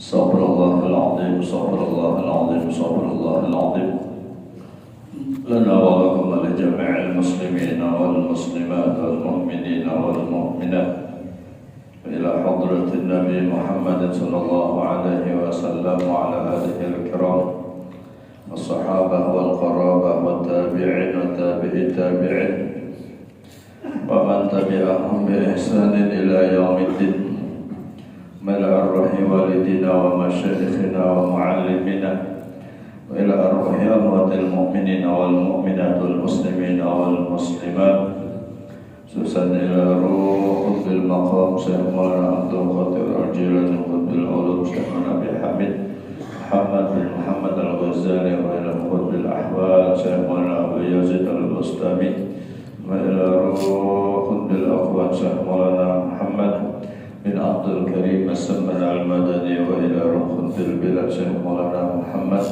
استغفر الله العظيم استغفر الله العظيم استغفر الله العظيم لنا ولكم ولجميع المسلمين والمسلمات والمؤمنين والمؤمنات إلى حضرة النبي محمد صلى الله عليه وسلم وعلى آله الكرام والصحابة والقرابة والتابعين وتابعي التابعين ومن تبعهم بإحسان إلى يوم الدين إلى أرواح والدنا ومشايخنا ومعلمنا وإلى أرواح أموات المؤمنين والمؤمنات والمسلمين والمسلمات خصوصا إلى روح بالمقام شيخ مولانا عبد القادر الجيلاني قطب العلوم شيخنا أبي حميد محمد بن محمد الغزالي وإلى قطب الأحوال شيخ مولانا أبو يزيد البسطامي وإلى روح بالأخوان شيخ مولانا محمد بن عبد الكريم السمن المدني وإلى روح بالبلاد شيخ مولانا محمد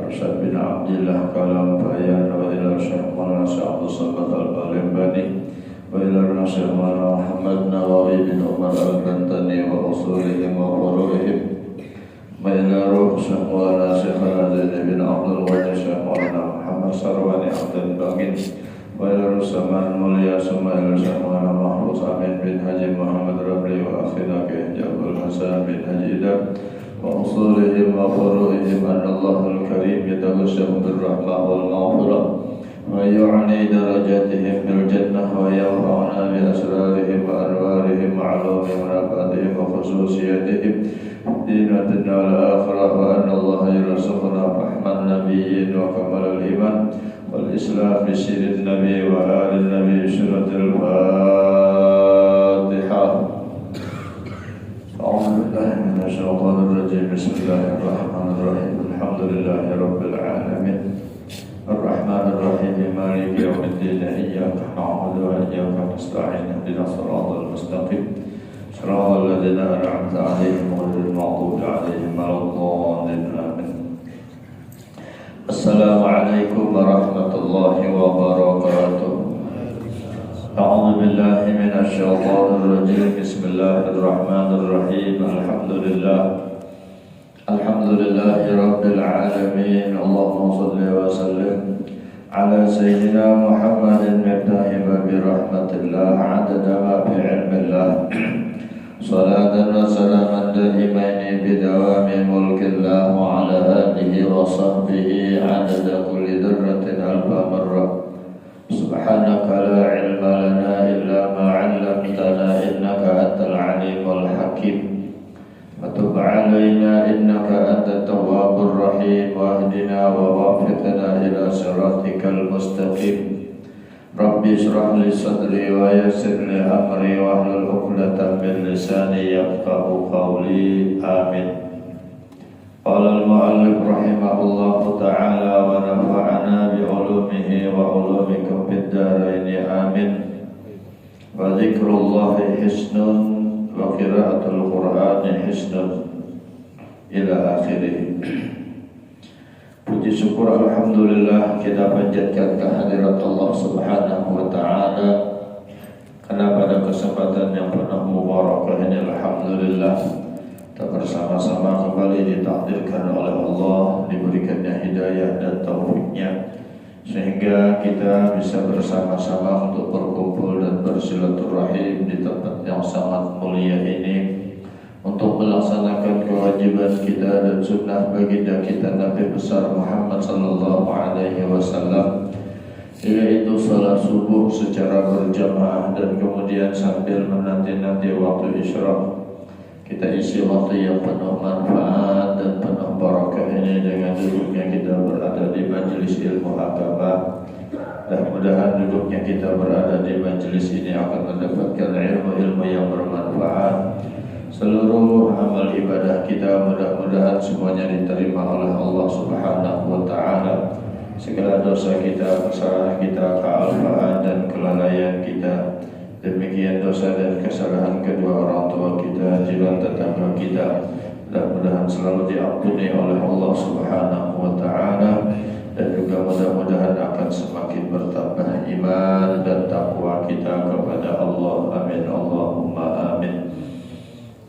أرشد بن عبد الله كلام بيان وإلى شيخ مولانا عبد الصمد البالمباني وإلى الشيخ مولانا محمد نواوي بن عمر البنتني وأصولهم وفروعهم وإلى روح شيخ مولانا شيخنا زيد بن عبد الغني شيخ مولانا محمد سرواني عبد الباقين وإلى رسمان موليا ثم إلى شيخ مولانا محفوظ أمين بن حجي محمد ربلي وأخينا كهجاب الحسن بن حجيدا وأصولهم وفروعهم أن الله الكريم يتغشهم بالرحمة والمغفرة ويعني درجاتهم في الجنة ويرفعنا بأسرارهم وأنوارهم وعلومهم ونفاتهم وخصوصياتهم دين الدنيا والآخرة وأن الله يرزقنا فهم النبيين وكمال الإيمان والإسلام بسير النبي وآل النبي سورة الفاتحة. أعوذ بالله من الشيطان الرجيم بسم الله الرحمن الرحيم الحمد لله رب العالمين الرحمن الرحيم مالك يوم الدين إياك نعبد وإياك نستعين اهدنا الصراط المستقيم صراط الذين أنعمت عليهم غير المغضوب عليهم ولا الضالين آمين. السلام عليكم ورحمة الله وبركاته. أعوذ بالله من الشيطان الرجيم بسم الله الرحمن الرحيم الحمد لله رب العالمين اللهم صل وسلم على سيدنا محمد مفتاح باب رحمة الله عدد ما في علم الله صلاة وسلاما دائمين بدوام ملك الله وعلى آله وصحبه عدد كل ذرة ألف مرة. سبحانك لا علم لنا إلا ما علمتنا إنك أنت العليم الحكيم وتب علينا إنك أنت التواب الرحيم واهدنا ووفقنا إلى صراطك المستقيم. ربي اشرح لي صدري ويسر لي أمري واحلل عقدة من لساني يفقهوا قولي آمين. قال المؤلف رحمه الله تعالى ونفعنا بعلومه وعلومكم في الدارين آمين. وذكر الله حسن وقراءة القرآن حسن إلى آخره. Puji syukur alhamdulillah kita panjatkan kehadirat Allah Subhanahu wa taala karena pada kesempatan yang penuh mubarakah ini alhamdulillah kita bersama-sama kembali ditakdirkan oleh Allah, diberikannya hidayah dan taufiknya sehingga kita bisa bersama-sama untuk berkumpul dan bersilaturahim di tempat yang sangat mulia ini untuk melaksanakan kewajiban kita dan sunnah baginda kita Nabi besar Muhammad sallallahu alaihi wasallam, yaitu salat subuh secara berjamaah dan kemudian sambil menanti-nanti waktu isyraq kita isi waktu yang penuh manfaat dan penuh barakah ini dengan duduknya kita berada di majelis ilmu agama. Mudah-mudahan duduknya kita berada di majelis ini akan mendapatkan ilmu-ilmu yang bermanfaat. Seluruh amal ibadah kita mudah-mudahan semuanya diterima oleh Allah Subhanahu wa taala. Segala dosa kita, kesalahan kita, kealpaan dan kelalaian kita, demikian dosa dan kesalahan kedua orang tua kita, jiran tetangga kita, mudah-mudahan selalu diampuni oleh Allah Subhanahu wa taala dan juga mudah-mudahan akan semakin bertambah iman dan takwa kita kepada Allah. Amin Allahumma amin.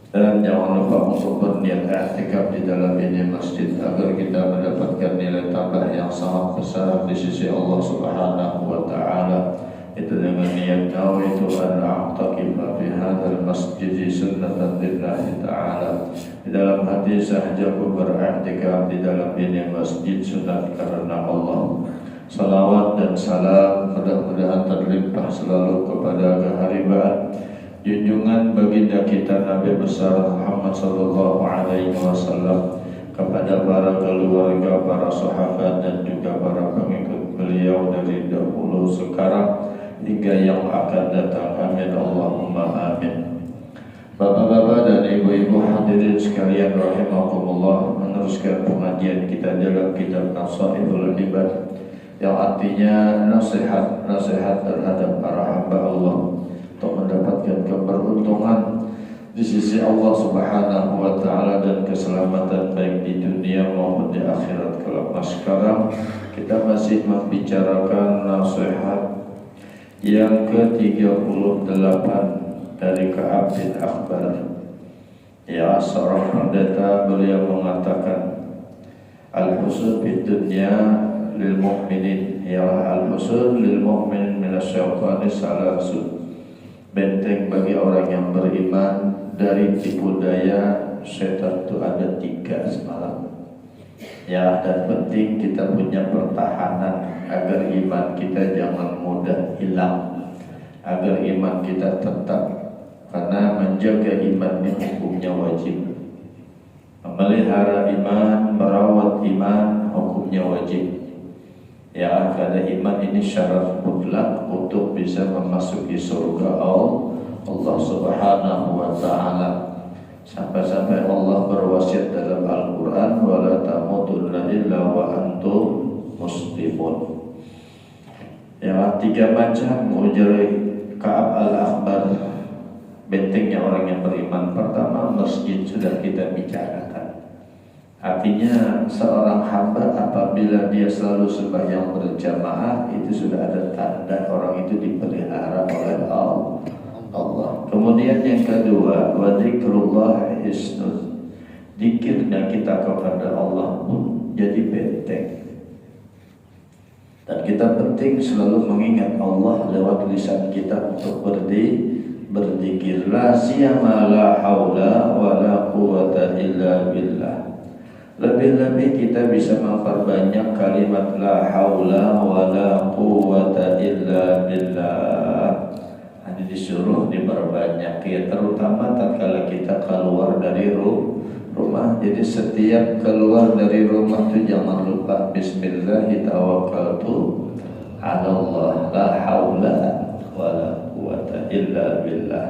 Dan yang jangan lupa untuk berniat i'tikaf di dalam ini masjid agar kita mendapatkan nilai tambah yang sangat besar di sisi Allah Subhanahu wa taala. Itu dengan niat nawaitu an a'taqifa fi hadzal masjid sunnatan lillahi ta'ala. Di dalam hati sahaja aku beriktikaf di dalam ini masjid sunat karena Allah. Salawat dan salam mudah-mudahan terlimpah selalu kepada keharibaan junjungan baginda kita Nabi besar Muhammad sallallahu alaihi wasallam, kepada para keluarga, para sahabat dan juga para pengikut beliau dari dahulu, sekarang hingga yang akan datang. Amin Allahumma amin. Bapak-bapak dan ibu-ibu hadirin sekalian rahimakumullah, meneruskan pengajian kita dalam kitab Nasaihul Ibad, yang artinya nasihat terhadap para hamba Allah untuk mendapatkan keberuntungan di sisi Allah Subhanahu wa taala dan keselamatan baik di dunia maupun di akhirat kelak. Sekarang kita masih membicarakan nasihat yang ke-38 dari Ka'ab bin Akhbar. Ya, seorang pendeta, beliau mengatakan al-husn fid dunya lil mu'minin, ya al-husn lil mu'minin minasyaitonir salasun. Benteng bagi orang yang beriman dari tipu daya setan itu ada 3 semalam. Ya, dan penting kita punya pertahanan agar iman kita jangan mudah hilang, agar iman kita tetap, karena menjaga iman ini hukumnya wajib. Memelihara iman, merawat iman hukumnya wajib. Ya, karena iman ini syarat mutlak untuk bisa memasuki surga Allah Subhanahu wa taala. Sampai-sampai Allah berwasiat dalam Al-Qur'an, wala tamutunna illa wa antum muslimun. Ya, 3 macam ujar Ka'ab al-Akhbar bentengnya orang yang beriman. Pertama, masjid sudah kita bicarakan. Artinya seorang hamba apabila dia selalu sembahyang berjamaah, itu sudah ada tanda orang itu dipelihara oleh Allah. Kemudian yang kedua, wa dzikrullah hisnun. Zikirnya kita kepada Allah pun jadi benteng. Dan kita penting selalu mengingat Allah lewat lisan kita untuk berzikir. La siyama la haula wa la quwwata illa billah. Lebih-lebih kita bisa memperbanyak kalimat la haula wa la quwwata illa billah. Ini disuruh diperbanyak, ya, terutama tatkala kita keluar dari rumah. Jadi setiap keluar dari rumah itu jangan lupa bismillahi tawakkaltu 'ala Allah, la haula wa la quwwata illa billah.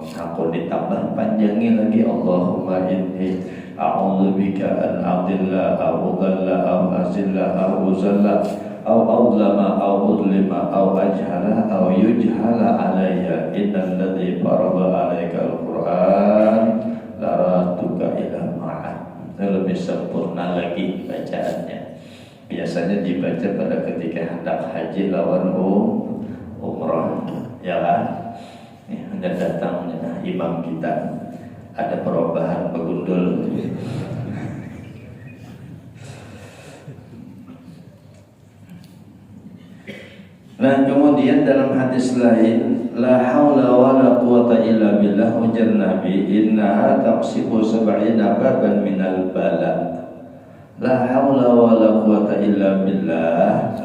Aku ditambah panjangin lagi, Allahumma inni a'udzubika an adilla aw udalla aw azilla aw uzalla aw adlama aw udlima aw ajhala aw yujhala alayya innal ladzi farada alaika al-Qur'an laratuka ila ma'ad. Lebih sempurna lagi bacaannya. Biasanya dibaca pada ketika hendak haji lawan umrah, ya kan? Hendak datangnya imam kita, ada perubahan begundul. Nah, kemudian dalam hadis lain, la haula wa la quwata illa billah, ujar Nabi, innaha taqsibu sab'ina baban minal bala. La haula wa la quwata illa billah.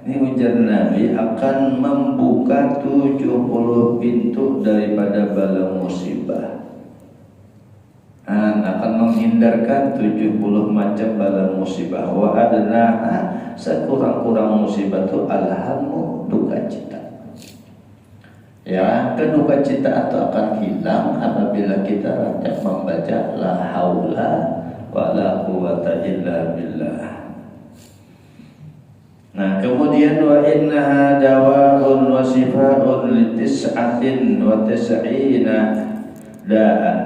Ini ujar Nabi akan membuka 70 pintu daripada bala musibah. Akan menghindarkan 70 macam bala musibah. Wa adnaha, sekurang-kurang musibah itu alhamu, duka cita. Ya, keduka cita itu akan hilang apabila kita rajin membaca la haula wa la quwata illa billah. Nah, kemudian wa innaha dawaun wa sifaun litis'atin wa tis'ina da'an.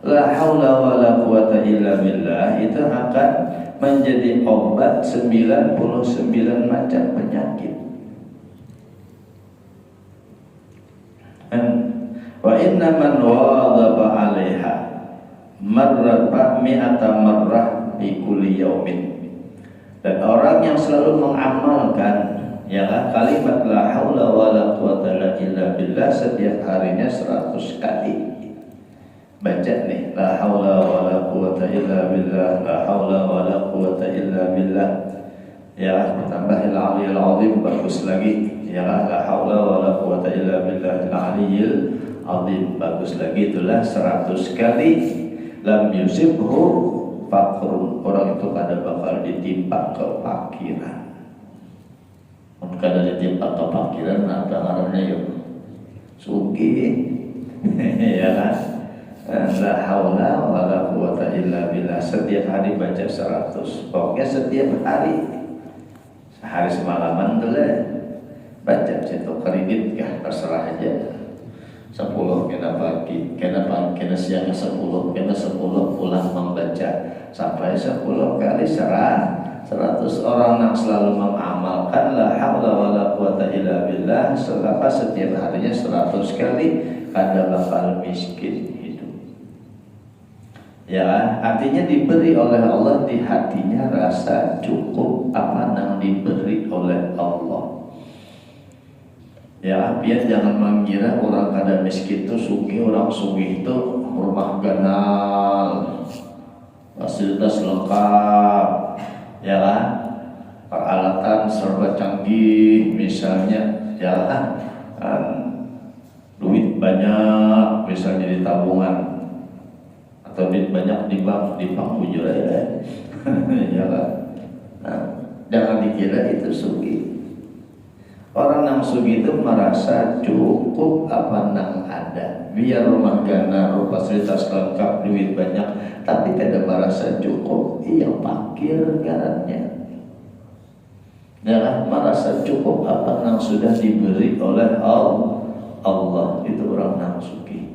La haula wa la quwata illa billah itu akan menjadi obat 99 macam penyakit. Wa inna man wadaba 'alaiha marrat mi'ata marrah bi kulli yaumin. Dan orang yang selalu mengamalkan kalimat la haula wala quwata illa billah setiap harinya 100 kali. Baca nih, la haula wala quwata illa billah, la haula wala quwata illa billah. Tambahil aliyil azim, bagus lagi. La haula wala quwata illa billahil aliyil azim, bagus lagi. Itulah 100 kali. Lam yusibhu fakrun, orang itu kada bakal ditimpa kefakiran. Kada ditimpa kefakiran, apa ngarannya yuk? Sugih. Ya kan? La haula wala quwata illa billah. Setiap hari baca 100. Pokoknya setiap hari. Sehari semalaman dulu baca situ kredit kah terserah aja. 10 kena pagi, kena siang 10, kena 10 pulang membaca sampai 10 kali 100 orang yang selalu mengamalkan la haula wala quwata illa billah selama setiap harinya 100 kali kada bakal miskin hidup. Artinya diberi oleh Allah di hatinya rasa cukup apa yang diberi oleh Allah. Biar jangan mengira orang kada miskin itu sugih, orang sugih itu rumah ganal, fasilitas lengkap, peralatan serba canggih, misalnya, duit banyak, misalnya di tabungan, atau duit banyak di bank bujur aja, jangan dikira itu sugih. Orang yang sugih itu merasa cukup apa yang ada. Biar rumah gana, fasilitas lengkap, duit banyak, tapi tidak merasa cukup. Iya, pakir garannya. Merasa cukup apa yang sudah diberi oleh Allah. Itu orang yang sugih.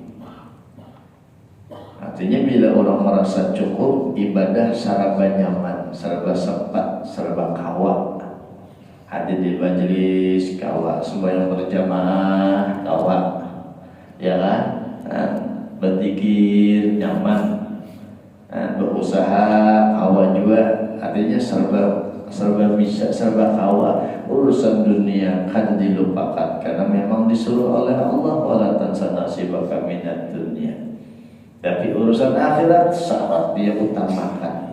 Artinya bila orang merasa cukup, ibadah serba nyaman, serba sempat, serba kawak. Hadir di majelis kawak, sembahyang berjamaah kawak, berzikir nyaman, berusaha kawak juga. Artinya serba bisa, serba kawak. Urusan dunia kan dilupakan karena memang disuruh oleh Allah wala tansa nasibaka minad dunya. Tapi urusan akhirat sangat dia utamakan.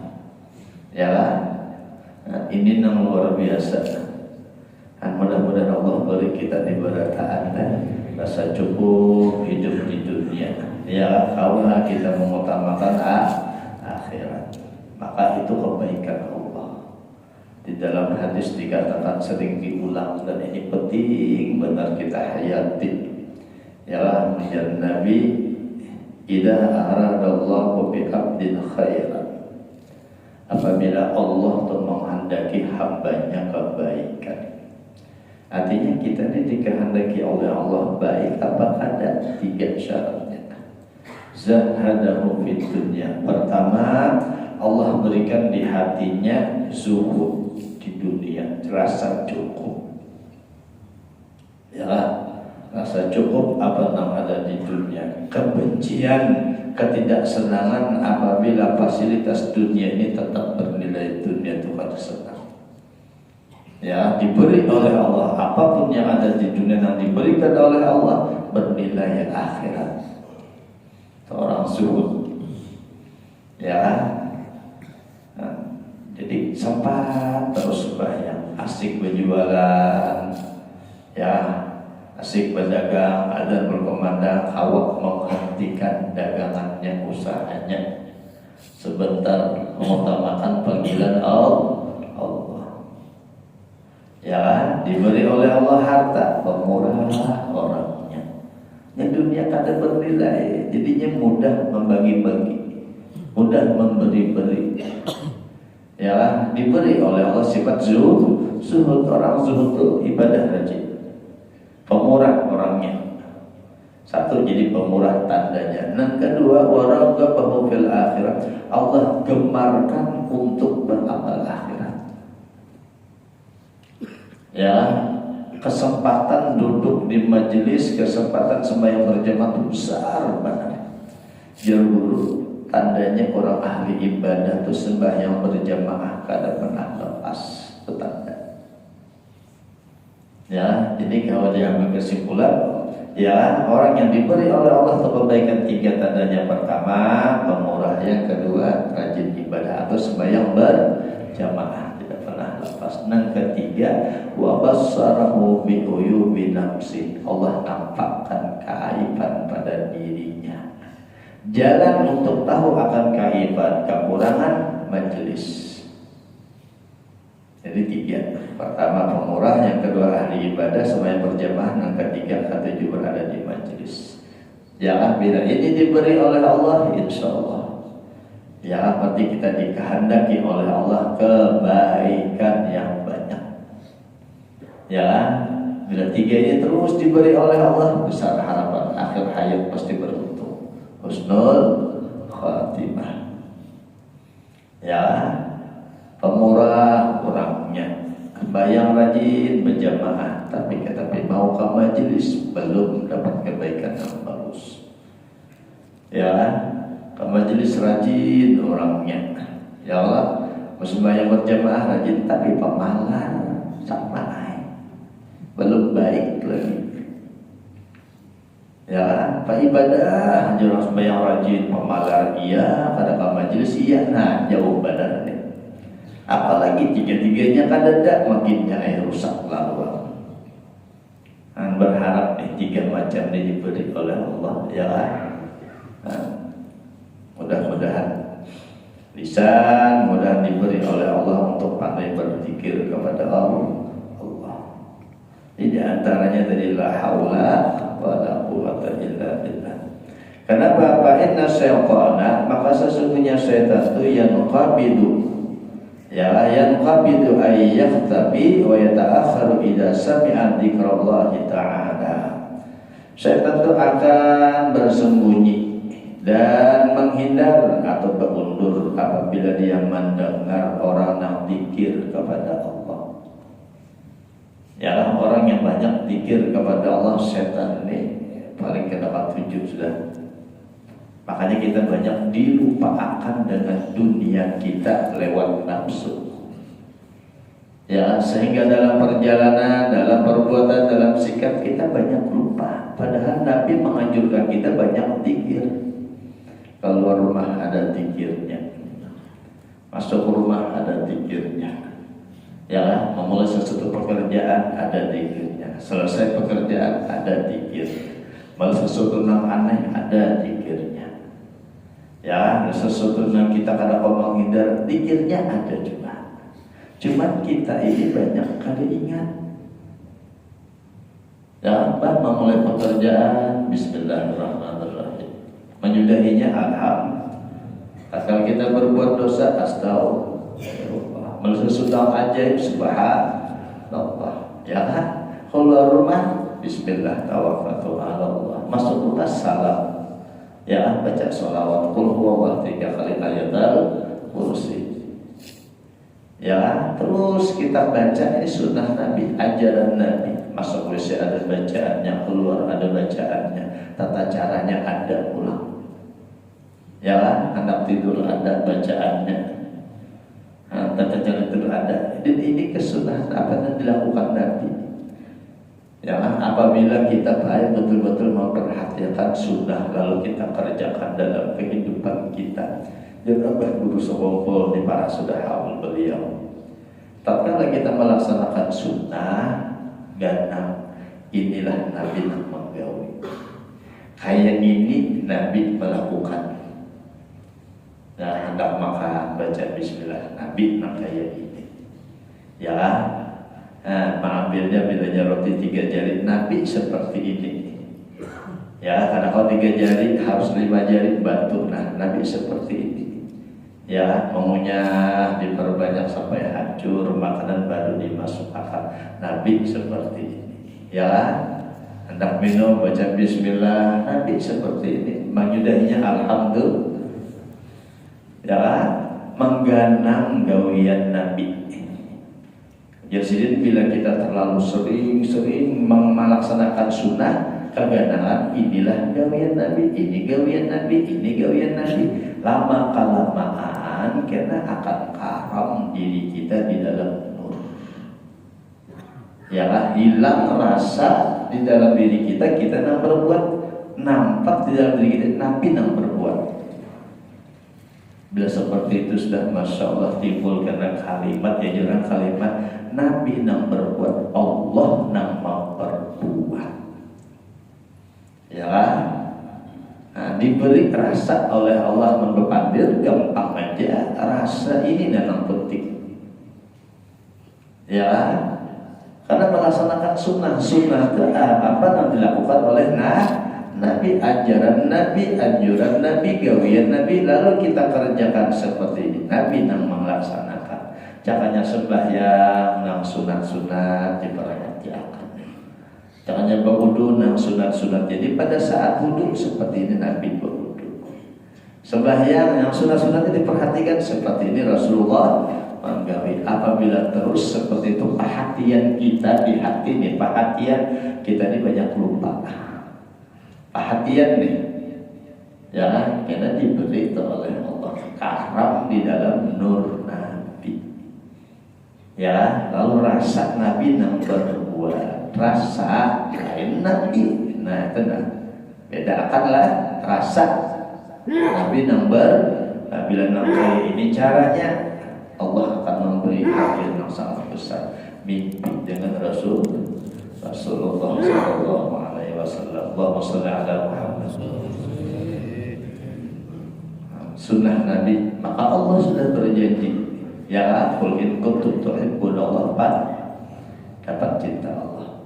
Ini yang luar biasa. Mudah-mudahan Allah beri kita diberataan rasa cukup hidup di dunia. Kalau kita mengutamakan akhirat, maka itu kebaikan Allah. Di dalam hadis dikatakan sering diulang dan ini penting benar kita hayati. Menjadi Nabi, idza aradallahu bi 'abdin khairan. Apabila Allah menghendaki hambanya kebaikan. Artinya kita ini dikehendaki oleh Allah baik, apa ada 3 syaratnya. Zahadahu fid dunya. Pertama, Allah berikan di hatinya zuhud di dunia, rasa cukup. Rasa cukup apa yang ada di dunia. Kebencian, ketidaksenangan apabila fasilitas dunia ini tetap bernilai, dunia itu kada senang. Diberi oleh Allah, apapun yang ada di dunia yang diberikan oleh Allah bernilai akhirat. Seorang zuhud, jadi sempat terus sembahyang, asik berjualan, asik berdagang, ada berkomandang, awak menghentikan dagangannya, usahanya, sebentar mengutamakan panggilan Allah. Diberi oleh Allah harta, pemurah orangnya. Yang dunia kada bernilai, jadinya mudah membagi-bagi, mudah memberi-beri. Diberi oleh Allah sifat zuhud. Orang zuhud itu ibadah rajin, pemurah orangnya. Satu, jadi pemurah tandanya. Dan kedua, waraghabahu fil akhirat. Allah gemarkan untuk beramal akhirat. kesempatan duduk di majelis, kesempatan sembahyang berjamaah itu besar banget. Jauh tandanya orang ahli ibadah itu sembahyang berjamaah kada pernah lepas, itu tanda. Ya, jadi kalau diambil kesimpulan, ya orang yang diberi oleh Allah kebaikan 3 tandanya. Pertama, pemurah. Yang kedua, rajin ibadah atau sembahyang berjamaah, tidak pernah lepas. Yang ketiga, wa bassarahu bi uyubi nafsi. Allah nampakkan keaiban pada dirinya. Jalan untuk tahu akan keaiban, kekurangan majelis. Jadi 3. Pertama pemurah, yang kedua ahli ibadah, sembahyang berjamaah, yang ketiga ketujuh berada di majelis. Jangan bila ini diberi oleh Allah, insya Allah. Ya, berarti kita dikehendaki oleh Allah kebaikan yang banyak. Ya, bila 3 ini terus diberi oleh Allah, besar harapan akhir hayat pasti beruntung. Husnul khatimah. Ya, pemurah orangnya, bayang rajin berjamaah, tapi mau ke majelis belum dapat kebaikan yang bagus. Ya, ke majelis rajin orangnya, ya Allah, sembahyang berjamaah rajin, tapi pemalas sama belum baik lagi. Ya, pak ibadah orang sembahyang rajin, pemalas iya, kada ke majelis iya, nah jauh badannya. Apalagi 3-3-nya kadang makinnya rusak lalu. Berharap 3 macam ini diberi oleh Allah, ya. Mudah-mudahan lisan mudah diberi oleh Allah untuk pandai berzikir kepada Allah. Di antaranya tadi la haula wala quwwata illa billah. Kenapa? Fa inna syaitana, maka sesungguhnya syaitan itu yang qabidu, ya yang qabidu ay yahtabi wa yata'akharu idza sami'a dzikrullah ta'ala. Syaitan itu akan bersembunyi dan menghindar atau berundur apabila dia mendengar orang yang zikir kepada Allah. Ya, orang yang banyak zikir kepada Allah, setan ini paling kena 7 sudah. Makanya kita banyak dilupakan dengan dunia kita lewat nafsu. Ya, sehingga dalam perjalanan, dalam perbuatan, dalam sikap kita banyak lupa. Padahal Nabi menganjurkan kita banyak zikir. Keluar rumah ada zikirnya, masuk rumah ada zikirnya. Ya, memulai sesuatu pekerjaan ada zikirnya, selesai pekerjaan ada zikir, malah sesuatu yang aneh ada zikirnya. Ya, sesuatu yang kita kadang menghindar, zikirnya ada juga. Cuman kita ini banyak kali ingat. Ya, memulai pekerjaan Bismillahirrahmanirrahim, menyudahinya alhamdulillah. Asal kita berbuat dosa, astagfirullah. Sesuatu ajaib, subhanallah. Ya kan? Keluar rumah, bismillah, tawakkaltu ala Allah. Masuk rumah, salam. Ya, baca sholawat, qul huwallahu 3 kali ayatul kursi. Ya, terus kita baca ini sunnah Nabi, ajaran Nabi. Masuk WC ada bacaannya, keluar ada bacaannya, tata caranya ada pulang. Ya, anak tidur ada bacaannya. Tata cara itu ada. Dan ini kesunahan apa yang dilakukan Nabi. Ya, apabila kita baik betul-betul memperhatikan sunnah lalu kita kerjakan dalam kehidupan kita. Jangan guru sekompol di para sudahawul beliau. Tatkala kita melaksanakan sunnah, ganam, inilah Nabi yang menggawi. Kayak ini Nabi melakukan. Nah, hendak makan baca bismillah, Nabi nak kayak ini. Ya, mengambilnya bilanya roti 3 jari, Nabi seperti ini. Ya, karena kalau 3 jari harus 5 jari batu. Nah, Nabi seperti ini. Ya, mengunyah diperbanyak sampai hancur, makanan baru dimasukkan. Nabi seperti ini. Ya, hendak minum baca bismillah, Nabi seperti ini. Menyudahinya alhamdulillah. Ya, mengganang gawian Nabi. Jadi bila kita terlalu sering melaksanakan sunnah, keganangan inilah gawian Nabi, ini gawian Nabi, ini gawian Nabi. Lama kelamaan karena akan karam diri kita di dalam nur. Ya, hilang rasa di dalam diri kita, kita nang berbuat, nampak di dalam diri kita Nabi nang berbuat. Bila seperti itu sudah Masya Allah timbul karena kalimat, ya jangan kalimat Nabi nang berbuat, Allah nang memperbuat. Ya, nah, diberi rasa oleh Allah memperpandir, gampang aja rasa ini nang penting. Ya, karena melaksanakan sunnah itu apa yang dilakukan oleh Nabi, ajaran Nabi, anjuran Nabi, gawian Nabi, lalu kita kerjakan seperti ini. Nabi nang melaksanakan. Caranya sembahyang nang sunat-sunat diperhatikan. Caranya berwudu nang sunat-sunat. Jadi pada saat wudu seperti ini Nabi berwudu. Sembahyang yang sunat-sunat diperhatikan seperti ini Rasulullah menggawi. Apabila terus seperti itu perhatian kita di hati nih, perhatian kita ini banyak lupa. Perhatian nih, ya, karena diberi oleh Allah karam di dalam nur Nabi. Ya, lalu rasa Nabi nang berbuat, rasa lain Nabi. Nah, tenang, bedakanlah rasa Nabi nang bila nang ini caranya. Allah akan memberi hasil yang sangat besar. Mimpi dengan Rasulullah sallallahu alaihi wasallam. Allahumma shalli ala Muhammad. Sunnah Nabi, maka Allah sudah berjanji, ya qul in kuntum tuhibbuna dapat cinta Allah.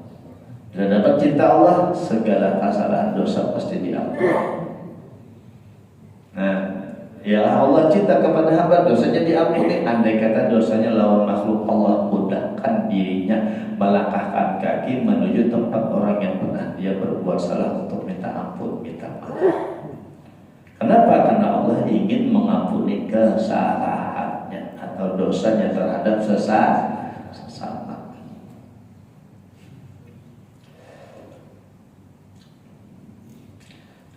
Dan dapat cinta Allah, segala kesalahan dosa pasti diampuni. Nah, ya Allah cinta kepada hamba, dosanya diampuni. Andai kata dosanya lawan makhluk, Allah mudahkan dirinya melangkahkan kaki menuju tempat orang yang pernah dia berbuat salah untuk minta ampun, minta maaf. Kenapa? Karena Allah ingin mengampuni kesalahannya atau dosanya terhadap sesama.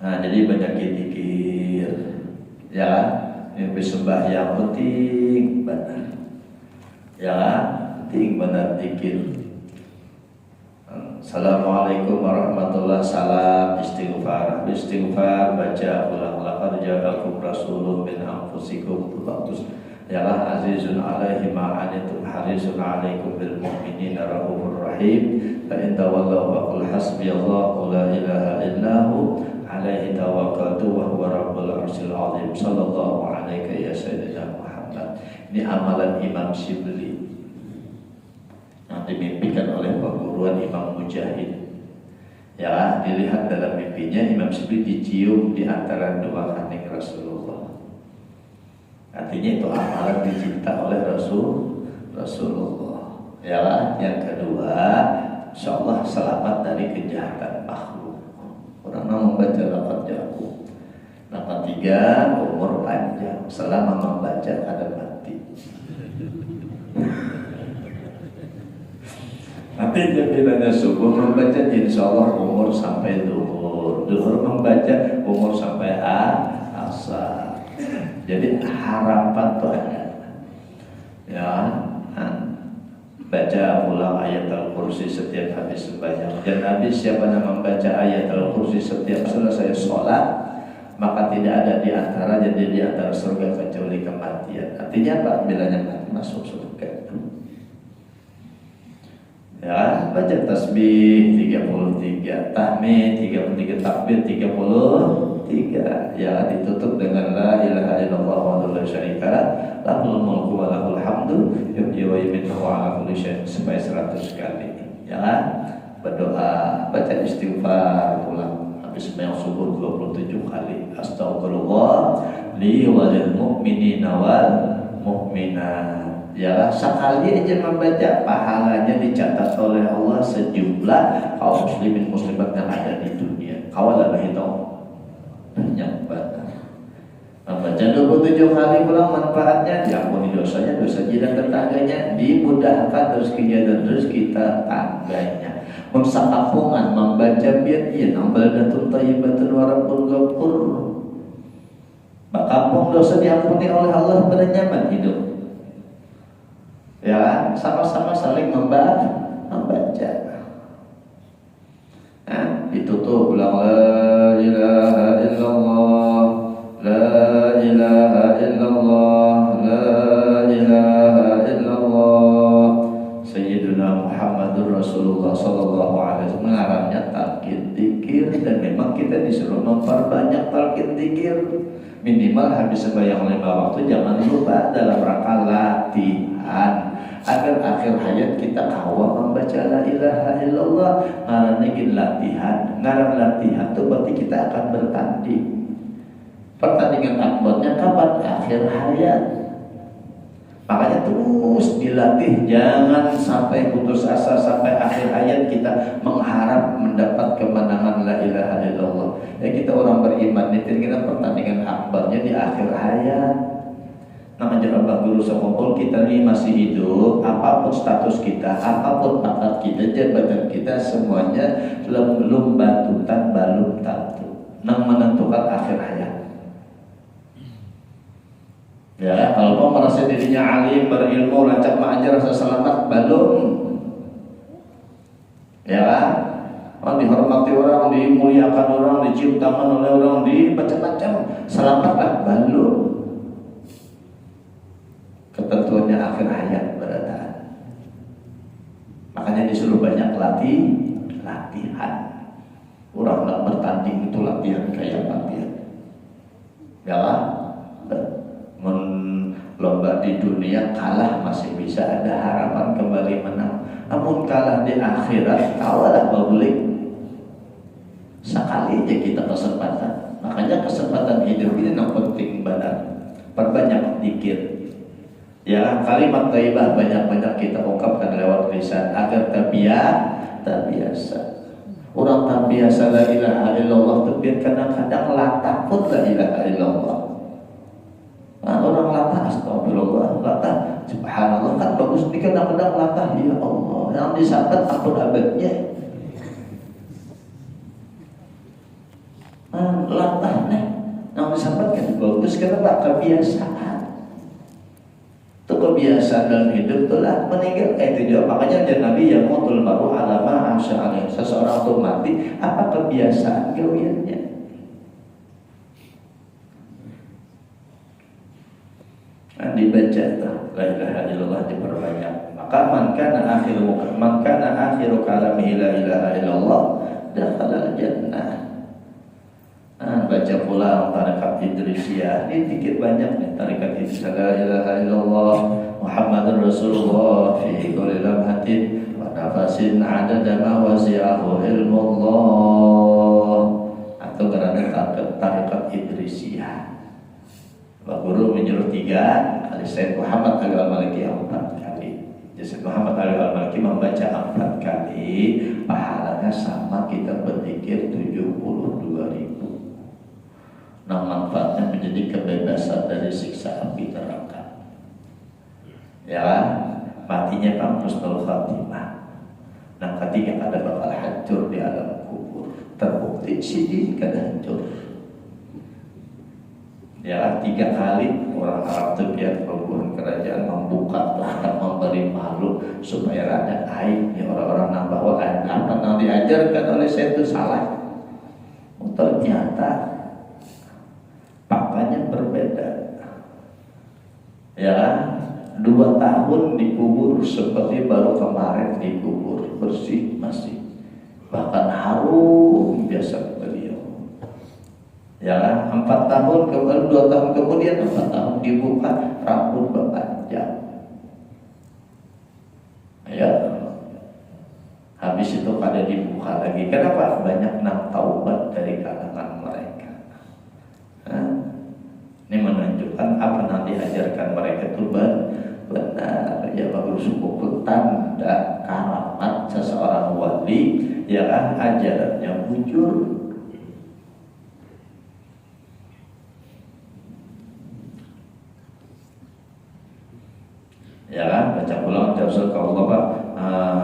Nah, jadi banyak zikir. Ya, yang sembahyang penting benar. Ya, penting benar zikir. Assalamualaikum warahmatullahi wabarakatuh. Istighfar baca ulang laqad ja'akum rasulun min anfusikum bagus. Ya azizun alaihi ma anitum harisun alaikum bil mu'minina raufur rahim. Fa in tawallaw faqul hasbiyallahu la ilaha illahu alaihi tawakkaltu wa huwa rabbul arsyil azim. Sallallahu alaihi ya sayyidina Muhammad. Ini amalan Imam Syibli yang dimimpikan oleh perguruan Imam Mujahid. Ya, dilihat dalam mimpinya Imam Syibli dicium di antara dua kening Rasulullah. Artinya itu amalan dicinta oleh Rasulullah. Ya, yang kedua, insyaallah selamat dari kejahatan makhluk. Orang membaca lafaz jago. Nomor 3, umur panjang selama membaca ada mati. Nanti bilanya subuh membaca insyaallah umur sampai duhur membaca umur sampai asar. Jadi harapan tuh ada. Ya, baca ulang ayat al-kursi setiap habis sembahyang. Dan habis siapa yang membaca ayat al-kursi setiap selesai sholat, maka tidak ada di antara surga kecuali kematian. Artinya apa? Bilanya mati masuk surga. Ya, baca tasbih 33, tahmid 33, takbir 33. Ya, ditutup dengan la ilaha illallah wa la syarika lah, lahul mulku wa lahul hamdu, yuhyi wa yumiitu wa ala kulli syai'in sampai 100 kali. Ya, berdoa, baca istighfar ulang habis sembahyang subuh 27 kali. Astagfirullah li wa lil mu'minina wal mu'minat. Ya, sekali aja membaca pahalanya dicatat oleh Allah sejumlah kaum muslimin muslimat yang ada di dunia. Kawalan itu banyak banget. Membaca Baca 27 kali pulang manfaatnya diampuni dosanya, dosa jiran tetangganya, dimudahkan rezekinya dan rezeki tetangganya. Sakapungan membaca biat ambaldatun thayyibatun wa rabbun ghafur. Kampung dosa diampuni oleh Allah pada nyaman hidup. Ya, sama-sama saling membaca. Nah, ditutup ulang la ilaha illallah, la ilaha illallah, la ilaha illallah. Sayyiduna Muhammadur Rasulullah sallallahu alaihi wasallam. Mengarangnya talqin dzikir, dan memang kita disuruh memperbanyak talqin dzikir. Minimal habis sembahyang 5 waktu jangan lupa dalam rangka latihan agar akhir hayat kita kawa membaca la ilaha illallah. Ngaran latihan, ngaran latihan itu berarti kita akan bertanding. Pertandingan akbarnya kapan? Akhir hayat. Makanya terus dilatih, jangan sampai putus asa sampai akhir hayat kita mengharap mendapat kemenangan la ilaha illallah. Ya, kita orang beriman itu kita pertandingan akbarnya di akhir hayat. Namanya Abah Guru Sekumpul, kita ini masih hidup, apapun status kita, apapun pangkat kita, jabatan kita, semuanya belum batutan balum tatu yang menentukan akhir hayat. Ya, kalau mau merasa dirinya alim, berilmu, rancak mengajar, rasa selamat, belum. Ya kan? Oh, dihormati orang, dimuliakan orang, dicium tangan oleh orang, macam-macam, selamatlah, belum. Ketentuannya akhir hayat berada. Makanya disuruh banyak latihan. Orang nak bertanding itu latihan kayak latihan. Ya kan? Lomba di dunia kalah masih bisa ada harapan kembali menang. Namun kalah di akhirat kalah balik. Sekali aja kita kesempatan. Makanya kesempatan hidup ini yang penting banget. Perbanyak zikir. Ya, kalimat thayyibah banyak-banyak kita ungkapkan lewat lisan agar terbiasa. Orang terbiasa la ilaha illallah tapi kadang-kadang latah pun la ilaha illallah. Nah, orang latah astagfirullah, latah subhanallah kan bagus, ini kadang-kadang latah ya Allah, yang disabat ampun abadnya. Latah nih, yang disabat kan bagus karena kebiasaan. Itu kebiasaan dalam hidup itulah meninggal itu juga. Makanya ada Nabi yang mutul maru alama asy'alih. Seseorang itu mati apa kebiasaan gawiannya. Dibaca la ilaha illallah diperbanyak. Maka man kana akhiru kalamihi la ilaha illallah dakhala jannah. Baca pula tarekat Idrisiyah. Ini dikit banyak nih tarekat Idrisiyah. La ilaha illallah Muhammadur Rasulullah fi kulli lamhatin wa nafasin adada ma wasi'ahu ilmullah. Atau karena tarekat Idrisiyah. Pak Guru menyuruh 3 kali, Sayyid Muhammad Ali Al-Maliki 4 kali. Sayyid Muhammad Ali Al-Maliki membaca 4 kali, pahalanya sama kita berzikir 72.000. Nah, manfaatnya menjadi kebebasan dari siksa api neraka. Ya, matinya kan husnul khatimah. Nah, ketika ada bakal hancur di alam kubur, terbukti sidin kada hancur. Ya, 3 kali orang Arab itu biar perubahan kerajaan membuka dan memberi makhluk supaya ada aib. Ya, orang-orang yang bahwa apa yang diajarkan oleh saya itu salah. Ternyata faktanya berbeda. Ya, 2 tahun dikubur seperti baru kemarin dikubur, bersih masih, bahkan harum biasa beliau. Ya, 4 tahun kemudian 2 tahun kemudian 4 tahun dibuka rambut berpanjang. Ya, habis itu kada dibuka lagi. Kenapa? Banyak yang taubat dari kalangan mereka. Ini menunjukkan apa yang diajarkan mereka itu benar. Ya, baru suku tanda karamat seseorang wali, ya kan, ajarannya bujur. Ya kan, baca ulang jauh ka Allah Pak.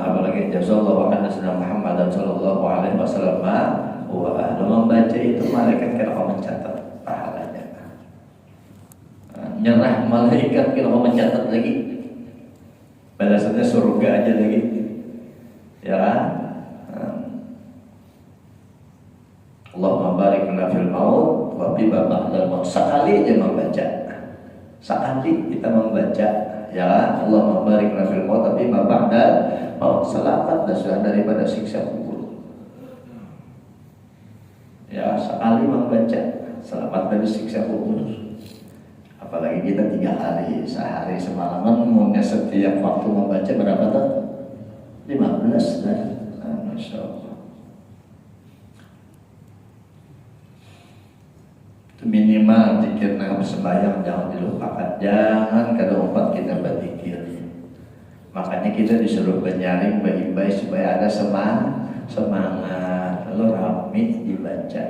Apalagi jauh Allah wa anna Muhammad sallallahu alaihi wasallam wa ahlu membaca itu malaikat kira mencatat pahalanya. Nyerah malaikat kira mencatat lagi. Balasannya surga aja lagi. Ya kan? Allahumma barik lana fil maut wa bi ba'dal maut. Sekali aja membaca. Sekali kita membaca, ya Allahumma barik lana fil maut tapi ba'dal maut, selamat dan sudah daripada siksa kubur. Ya, sekali membaca selamat dari siksa kubur. Apalagi kita 3 hari, sehari semalaman, umumnya setiap waktu membaca berapa tuh? 15 lah. Masya Allah. Itu minimal zikir sembahyang jangan dilupakan. Jangan kada umpat kita berzikir. Makanya kita disuruh menyaring, berhimbai supaya ada semangat. Lalu rame dibaca.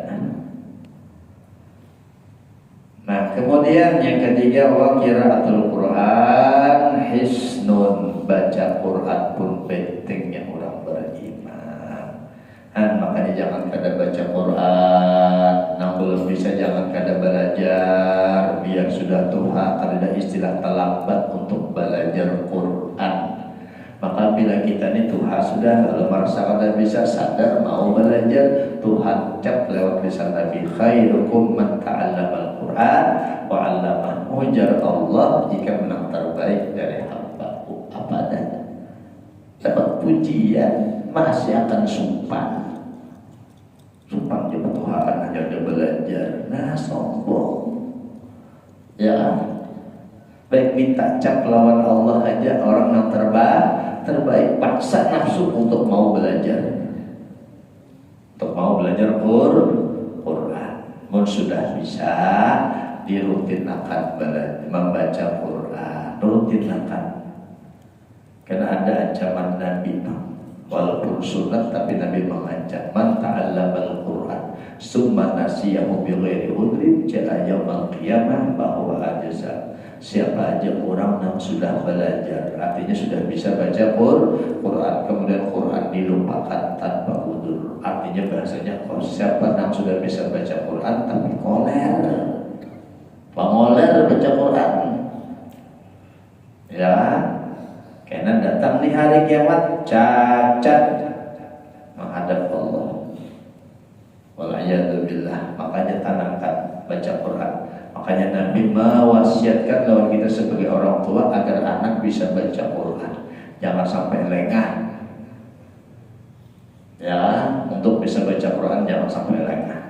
Nah, kemudian yang ketiga, wa qiraatul Quran hisnun, baca Quran pun pentingnya orang beriman. Makanya jangan kada baca Quran, nang belum bisa jangan kada belajar, biar sudah tua kada istilah terlambat untuk belajar Quran. Maka bila kita ini Tuhan sudah kalau merasa kada bisa sadar mau belajar, Tuhan cap lewat lisan Nabi, khairukum man ta'allama al-Quran wa 'allama. Ujar Allah, jika menang terbaik dari hamba-Ku apa dan dapat pujian masih akan sumpah dia Tuhan hanya dia belajar. Nah, sombong. Ya, baik minta cap lawan Allah aja orang yang terbaik paksa nafsu untuk mau belajar, Quran. Mun sudah bisa dirutinkan membaca Quran, rutinkan. Karena ada ancaman Nabi, walaupun sunat tapi Nabi mengancam, man ta'allamal Quran summa nasiyahu bighairi udrin ja'a yaumil qiyamah bahwa ajza. Siapa aja orang yang sudah belajar, artinya sudah bisa baca Quran, kemudian Quran dilupakan tanpa udzur, artinya bahasanya siapa yang sudah bisa baca Quran tapi koler baca Quran, ya karena datang di hari kiamat cacat menghadap Allah. Wallahualam. Makanya tanamkan baca Quran. Makanya Nabi mewasiatkan lawan kita sebagai orang tua agar anak bisa baca Quran. Jangan sampai lengah. Ya, untuk bisa baca Quran jangan sampai lengah.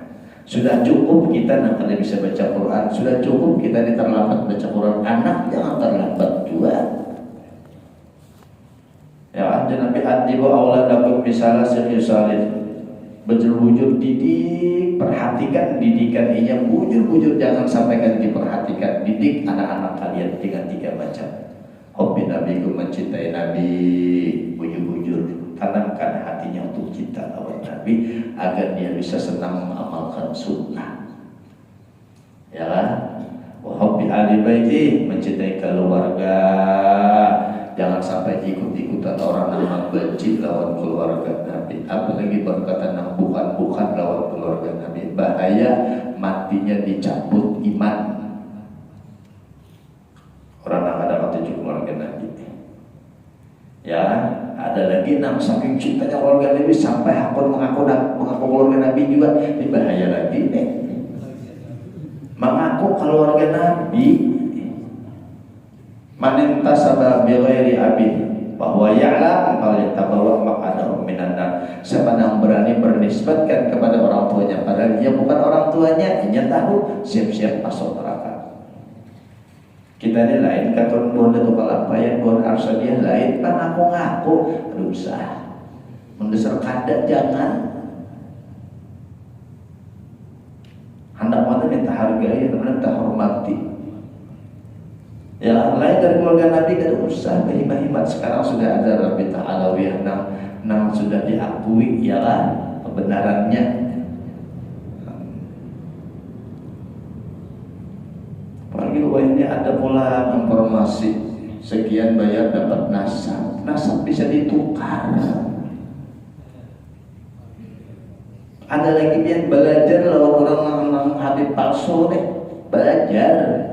Sudah cukup kita nak kada bisa baca Quran. Sudah cukup kita ini terlambat baca Quran. Anak jangan terlambat juga. Ya, Nabi adibu auladakum bisalah sekhisalin. Bujur-bujur didik, perhatikan didikan ini yang bujur-bujur, jangan sampai kan diperhatikan. Didik anak-anak kalian dengan 3 macam. Hobi Nabi, mencintai Nabi, bujur-bujur tanamkan hatinya untuk cinta lawan Nabi agar dia bisa senang mengamalkan sunnah. Ya kan? Hobi ahli baiti, mencintai keluarga. Jangan sampai ikut-ikutan orang yang benci lawan keluarga Nabi. Apalagi berkata yang bukan lawan keluarga Nabi. Bahaya matinya dicabut iman. Orang yang ada waktu keluarga Nabi. Ya, ada lagi yang saking cintanya keluarga Nabi sampai hakun mengaku keluarga Nabi juga. Ini bahaya lagi nih. Mengaku keluarga Nabi. Manin tasabah bighairi abi bahwa ya'lam kalau tabawa maqadahu minan nar. Siapa yang berani bernisbatkan kepada orang tuanya padahal dia bukan orang tuanya, dia tahu siap-siap masuk neraka. Kita ini lain kata bon itu kalampayan bon arsadiah lain kan ngaku dosa. Mendesar kada jangan. Hendak mana minta hargai, minta hormati. Ya, lain dari keluarga Nabi kada usah berhimmat. Sekarang sudah ada Rabi Ta'alawiyah nang sudah diakui ya kan kebenarannya. Apalagi ini ada pula informasi sekian bayar dapat nasab. Nasab bisa ditukar. Ada lagi yang belajar loh, orang Habib palsu deh, belajar.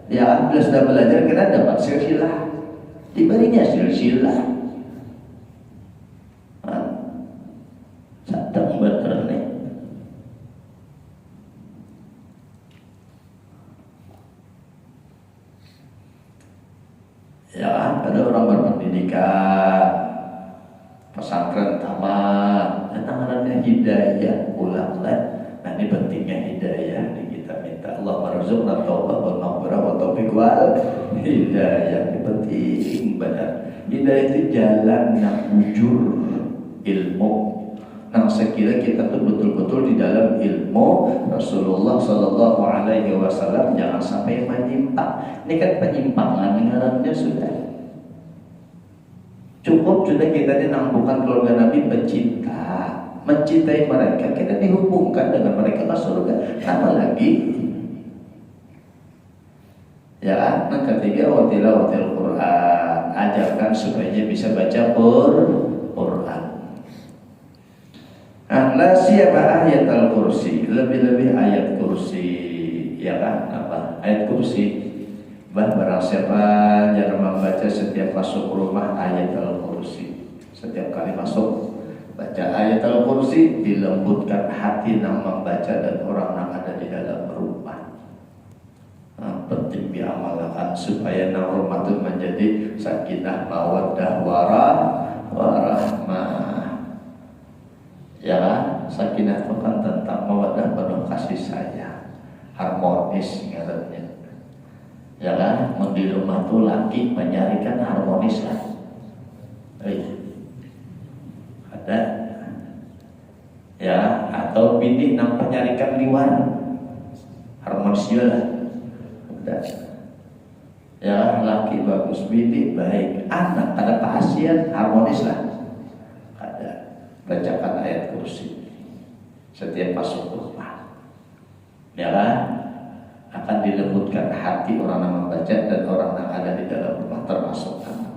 Ya, bila sudah belajar kita dapat silsilah, diberinya silsilah. Sadang bener nih. Ya, ada orang berpendidikan, pesantren tamat, tantangannya hidayah, ulanglah. Nah, ini pentingnya hidayah. Kita minta Allah marzuqna taubat wal maghfirah wa taufiq wal hidayah. Ini penting benar. Hidayah itu jalan yang jujur ilmu. Nah, sekira kita tuh betul-betul di dalam ilmu Rasulullah Sallallahu Alaihi Wasallam, jangan sampai menyimpang. Ini kan penyimpangan ngarannya sudah. Cukup sudah kita dinampukan keluarga Nabi pecinta, mencintai mereka, kita dihubungkan dengan mereka ke surga. Apalagi ya, yang ketiga watilawatil Quran, ajarkan supaya bisa baca Quran. Nah, la siyama ayat al-kursi, lebih-lebih ayat kursi, ya kan? Apa? Ayat kursi. Barang siapa yang membaca setiap masuk rumah ayat al-kursi, setiap kali masuk baca ayat al-kursi, dilembutkan hati yang membaca dan orang yang ada di dalam rumah. Nah, penting diamalkan supaya rumah itu menjadi sakinah mawaddah warahmah. Ya, sakinah itu kan tentang mawaddah, penuh kasih sayang, harmonis ngarannya. Ya kan, di rumah tuh laki menyarikan harmonis lah. Ada ya, atau bini yang menyarikan liwan harmonis juga lah. Ada ya, laki bagus, bini baik, anak ada pasien harmonis lah. Bacakan ayat kursi setiap masuk rumah, ya kan? Akan dilembutkan hati orang yang membaca dan orang yang ada di dalam rumah, termasuk anak.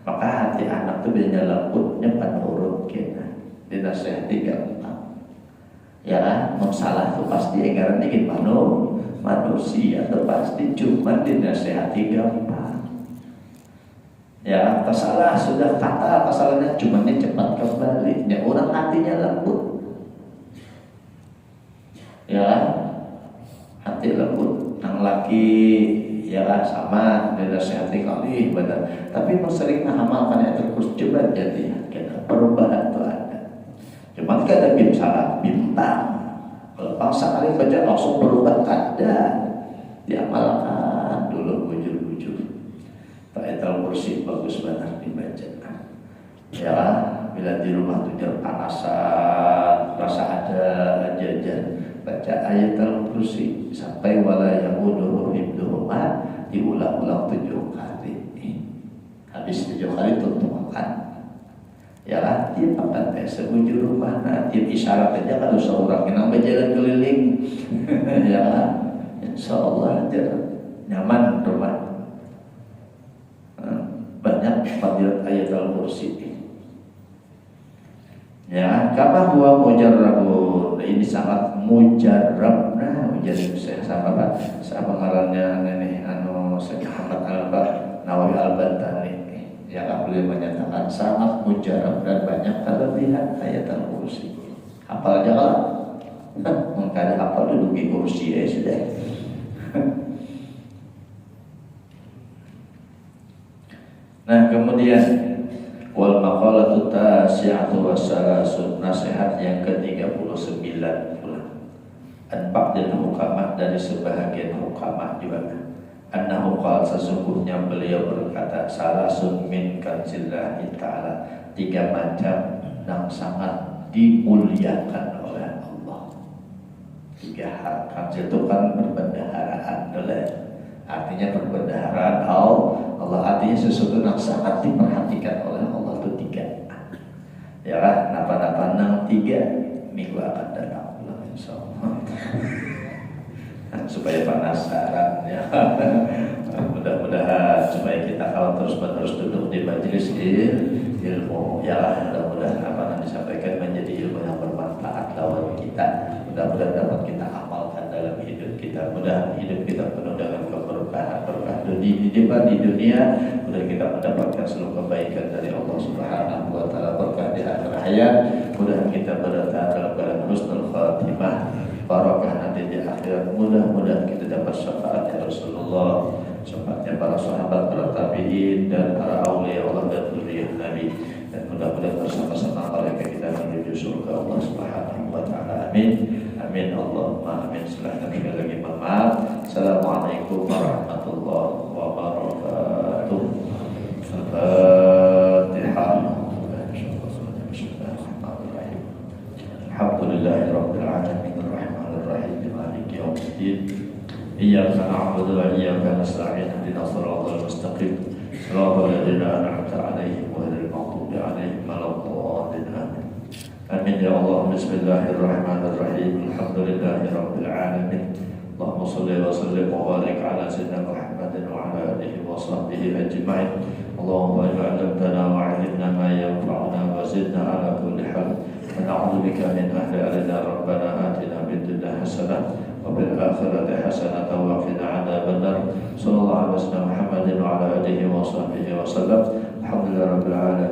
Maka hati anak itu biasanya lembutnya penurut kita, dinasihati gampang, ya kan? Salah itu pasti enggak ingin manusia itu pasti cuma dinasihati gampang. Ya, salah sudah kata kesalahannya cuma ini cepat kembali. Ya, orang hatinya lembut. Ya, hati lembut. Yang laki ya sama dinasihati kali benar. Tapi mau sering mengamalkan yang terus coba jadi kita perubahan itu ada. Cuma kada salah bintang. Kalau paksa kali baca langsung berubah kada. Diamalkan dulu bujur-bujur. Ayat al-kursi bagus banget dibaca. Ya, bila di rumah tuh jangan panasan, rasa ada jajan, baca ayat al-kursi sampai wala yaquduhu hibduhuma, diulang-ulang 7 kali. Habis 7 kali tutup makan. Ya lah, tiap makan teh sebujur rumah, nah tiap isyarat aja kalau seorang yang berjalan keliling, ya lah, insyaallah nyaman rumah. Banyak fadilat ayat al-kursi. Ya, kama huwa mujarrabun. Ini sangat mujarrab. Nah, mujarrab saya sama Pak. Sama ngarannya ini Syekh Muhammad Nawawi Al-Bantani. Yang beliau menyatakan sangat mujarrab dan banyak kelebihan ayat al-kursi. Hafal aja lah. Mungkin ada hafal dulu di kursi ya sudah. Nah, kemudian wal maqalatu tasi'atu wasalasun, nasihat yang ke-39 pula. An ba'dil hukamah, dari sebahagian hukamah juga. Annahu qala, sesungguhnya beliau berkata, salasun min kanzillahi ta'ala, 3 macam yang sangat dimuliakan oleh Allah. 3 hal. Kanzil itu kan perbendaharaan, artinya perbendaharaan Allah, artinya sesuatu yang sangat diperhatikan oleh Allah itu 3. Ya kan, napa-napa nang 3 minggu akan datang insyaallah. Supaya penasaran ya. Mudah-mudahan supaya kita kalau terus-menerus duduk di majelis ilmu, ya mudah-mudahan apa yang disampaikan menjadi ilmu yang bermanfaat lawan kita, mudah-mudahan dapat kita amalkan dalam hidup kita, mudah hidup kita penuh dengan keberkahan, berkah di dunia, mudah kita mendapatkan seluruh kebaikan dari Allah Subhanahu wa taala, berkah di akhir hayat, mudah kita berada dalam keadaan husnul khatimah, barakah nanti di akhirat, mudah-mudahan kita dapat syafaatnya Rasulullah, syafaatnya para sahabat, para tabi'in dan para aulia Allah dan dzurriyyah Nabi, dan mudah-mudahan bersama-sama mereka kita menuju surga Allah Subhanahu wa taala. Amin. Amin Allahumma amin. Silahkan sekali lagi maaf. Assalamualaikum warahmatullahi wabarakatuh. Al-Fatihah. Alhamdulillahirabbil alamin arrahmanir rahim maliki yaumiddin. Iyyaka na'budu wa iyyaka nasta'in ihdinas siratal mustaqim. Siratal ladzina an'amta 'alaihim ghairil maghdubi 'alaihim waladdallin. Amin ya Allah. Bismillahirrahmanirrahim. Alhamdulillahirabbil alamin. Allahumma shalli wa sallim wa barik ala sayyidina Muhammadin wa ala alihi wa sahbihi ajma'in. Allahumma ij'alna wa 'allimna ma yanfa'una wa zidna ala kulli hal. Wa na'udzu bika min ahli arina. Rabbana atina fid dunya hasanah wa fil akhirati hasanah wa qina adzaban nar. Sallallahu alaihi wasallam Muhammadin wa ala alihi wa sahbihi wa sallam. Alhamdulillahirabbil alamin.